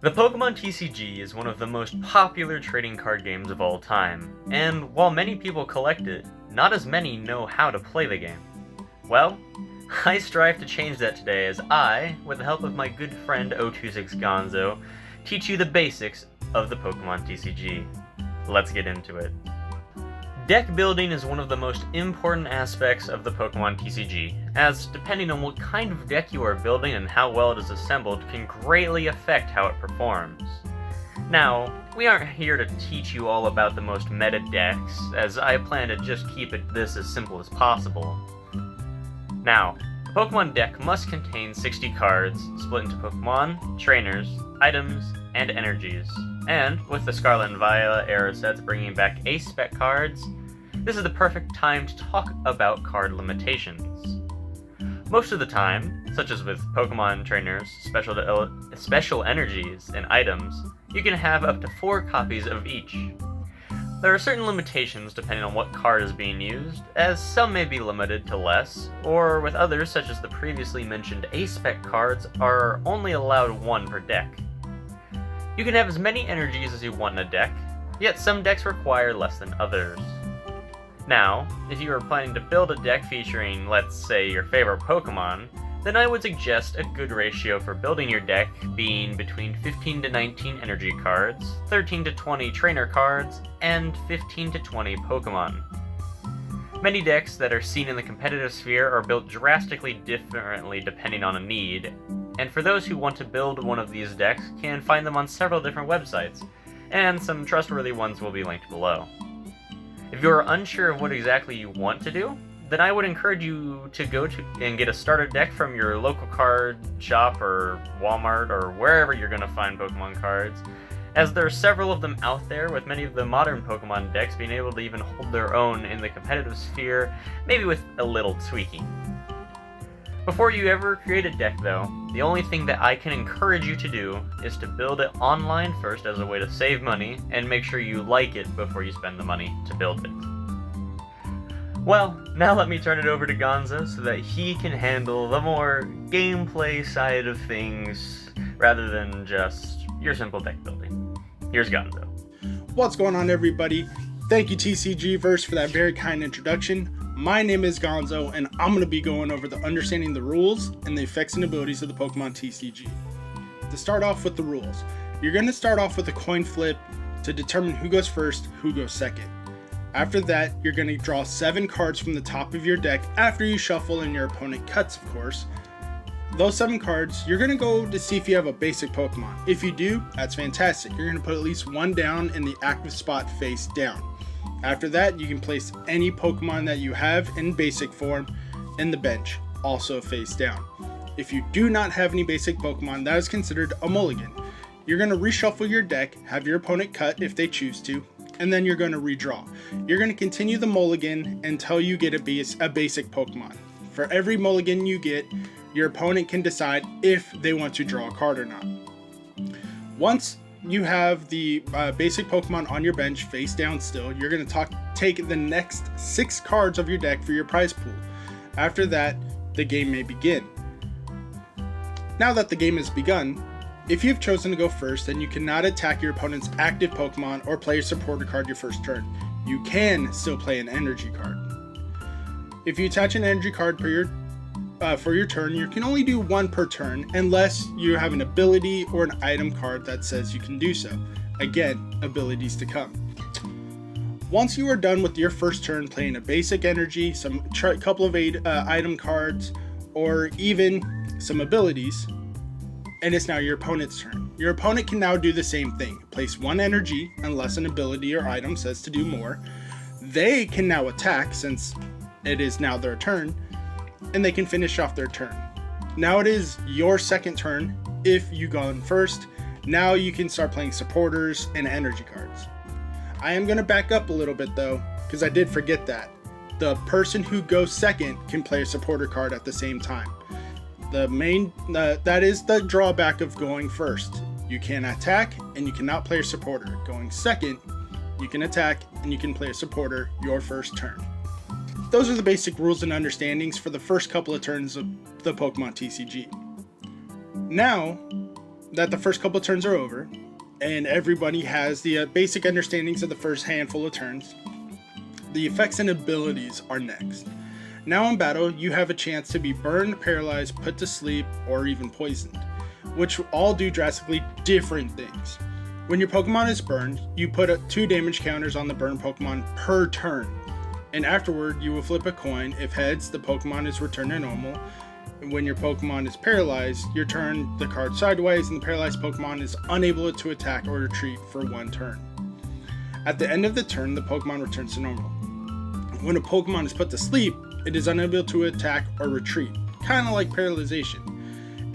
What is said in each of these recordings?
The Pokemon TCG is one of the most popular trading card games of all time, and while many people collect it, not as many know how to play the game. Well, I strive to change that today as I, with the help of my good friend 026 Gonzo, teach you the basics of the Pokemon TCG. Let's get into it. Deck building is one of the most important aspects of the Pokemon TCG, as depending on what kind of deck you are building and how well it is assembled can greatly affect how it performs. Now, we aren't here to teach you all about the most meta decks, as I plan to just keep this as simple as possible. Now, a Pokemon deck must contain 60 cards, split into Pokemon, trainers, items, and energies. And, with the Scarlet and Violet era sets bringing back Ace Spec cards, this is the perfect time to talk about card limitations. Most of the time, such as with Pokemon trainers, special energies, and items, you can have up to 4 copies of each. There are certain limitations depending on what card is being used, as some may be limited to less, or with others such as the previously mentioned Ace Spec cards are only allowed 1 per deck. You can have as many energies as you want in a deck, yet some decks require less than others. Now, if you are planning to build a deck featuring, let's say, your favorite Pokemon, then I would suggest a good ratio for building your deck being between 15 to 19 energy cards, 13 to 20 trainer cards, and 15 to 20 Pokemon. Many decks that are seen in the competitive sphere are built drastically differently depending on a need, and for those who want to build one of these decks can find them on several different websites, and some trustworthy ones will be linked below. If you are unsure of what exactly you want to do, then I would encourage you to go and get a starter deck from your local card shop or Walmart or wherever you're going to find Pokemon cards, as there are several of them out there, with many of the modern Pokemon decks being able to even hold their own in the competitive sphere, maybe with a little tweaking. Before you ever create a deck though, the only thing that I can encourage you to do is to build it online first as a way to save money and make sure you like it before you spend the money to build it. Well, now let me turn it over to Gonzo so that he can handle the more gameplay side of things rather than just your simple deck building. Here's Gonzo. What's going on, everybody? Thank you, TCG-Verse, for that very kind introduction. My name is Gonzo, and I'm going to be going over the understanding the rules and the effects and abilities of the Pokemon TCG. To start off with the rules, you're going to start off with a coin flip to determine who goes first, who goes second. After that, you're going to draw 7 cards from the top of your deck after you shuffle and your opponent cuts, of course. Those 7 cards, you're going to go to see if you have a basic Pokemon. If you do, that's fantastic. You're going to put at least 1 down in the active spot face down. After that, you can place any Pokemon that you have in basic form in the bench, also face down. If you do not have any basic Pokemon, that is considered a mulligan. You're going to reshuffle your deck, have your opponent cut if they choose to, and then you're going to redraw. You're going to continue the mulligan until you get a basic Pokemon. For every mulligan you get, your opponent can decide if they want to draw a card or not. Once you have the basic Pokemon on your bench face down still, you're going to take the next 6 cards of your deck for your prize pool. After that, the game may begin. Now that the game has begun, if you've chosen to go first, then you cannot attack your opponent's active Pokemon or play a supporter card your first turn. You can still play an energy card. If you attach an energy card for your turn, you can only do 1 per turn unless you have an ability or an item card that says you can do so. Again, abilities to come. Once you are done with your first turn playing a basic energy, couple of item cards, or even some abilities, and it's now your opponent's turn. Your opponent can now do the same thing. Place 1 energy unless an ability or item says to do more. They can now attack since it is now their turn, and they can finish off their turn. Now it is your second turn. If you gone first, now you can start playing supporters and energy cards. I am going to back up a little bit though, because I did forget that. The person who goes second can play a supporter card at the same time. That is the drawback of going first. You can attack and you cannot play a supporter. Going second, you can attack and you can play a supporter your first turn. Those are the basic rules and understandings for the first couple of turns of the Pokemon TCG. Now, that the first couple turns are over, and everybody has the basic understandings of the first handful of turns, the effects and abilities are next. Now in battle, you have a chance to be burned, paralyzed, put to sleep, or even poisoned, which all do drastically different things. When your Pokemon is burned, you put 2 damage counters on the burned Pokemon per turn, and afterward you will flip a coin. If heads, the Pokemon is returned to normal. When your Pokemon is paralyzed, you turn the card sideways and the paralyzed Pokemon is unable to attack or retreat for 1 turn. At the end of the turn, the Pokemon returns to normal. When a Pokemon is put to sleep, it is unable to attack or retreat, kind of like paralyzation.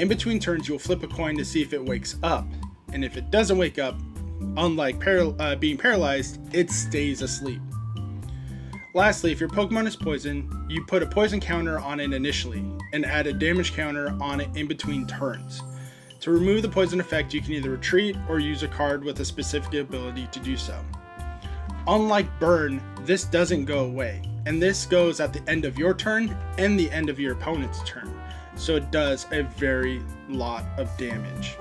In between turns, you'll flip a coin to see if it wakes up, and if it doesn't wake up, unlike being paralyzed, it stays asleep. Lastly, if your Pokemon is poisoned, you put a poison counter on it initially, and add a damage counter on it in between turns. To remove the poison effect, you can either retreat or use a card with a specific ability to do so. Unlike Burn, this doesn't go away, and this goes at the end of your turn and the end of your opponent's turn, so it does a very lot of damage.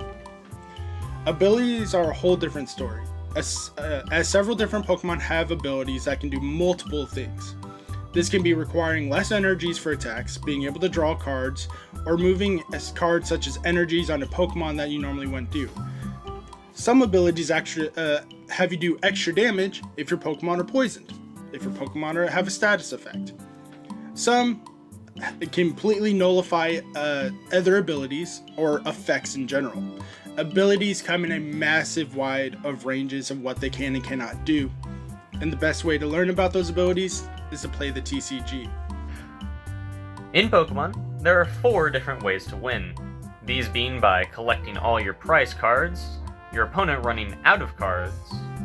Abilities are a whole different story, as several different Pokemon have abilities that can do multiple things. This can be requiring less energies for attacks, being able to draw cards, or moving cards such as energies onto Pokemon that you normally wouldn't do. Some abilities actually have you do extra damage if your Pokemon are poisoned, if your Pokemon have a status effect. Some completely nullify other abilities or effects in general. Abilities come in a massive wide of ranges of what they can and cannot do, and the best way to learn about those abilities is to play the TCG. In Pokemon, there are 4 different ways to win, these being by collecting all your prize cards, your opponent running out of cards,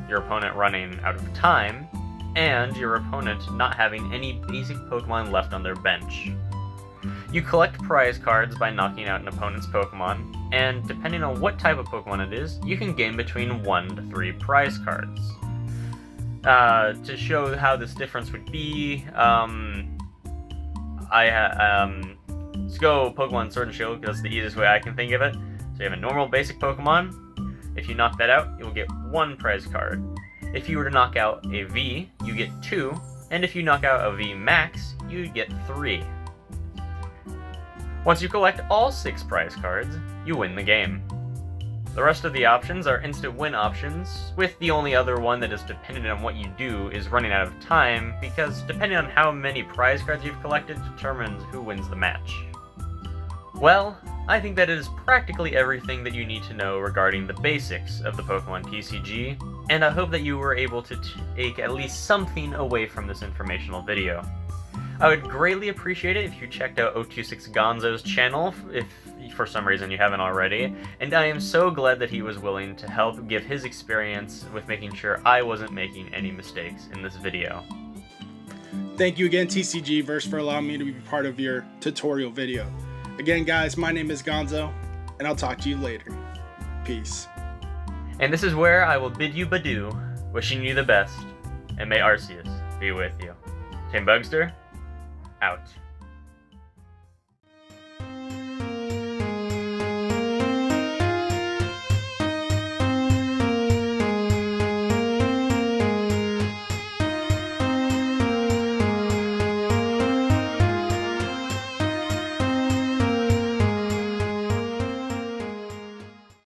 your opponent running out of time, and your opponent not having any basic Pokemon left on their bench. You collect prize cards by knocking out an opponent's Pokemon, and depending on what type of Pokemon it is, you can gain between 1 to 3 prize cards. To show how this difference would be, let's go Pokemon Sword and Shield because it's the easiest way I can think of it. So you have a normal basic Pokemon. If you knock that out, you will get 1 prize card. If you were to knock out a V, you get 2, and if you knock out a V Max, you get 3. Once you collect all 6 prize cards, you win the game. The rest of the options are instant win options, with the only other one that is dependent on what you do is running out of time, because depending on how many prize cards you've collected determines who wins the match. Well, I think that is practically everything that you need to know regarding the basics of the Pokemon TCG, and I hope that you were able to take at least something away from this informational video. I would greatly appreciate it if you checked out 026 Gonzo's channel, if for some reason you haven't already, and I am so glad that he was willing to help give his experience with making sure I wasn't making any mistakes in this video. Thank you again, TCG-Verse, for allowing me to be part of your tutorial video. Again, guys, my name is Gonzo, and I'll talk to you later. Peace. And this is where I will bid you adieu, wishing you the best, and may Arceus be with you. Tim Bugster, out.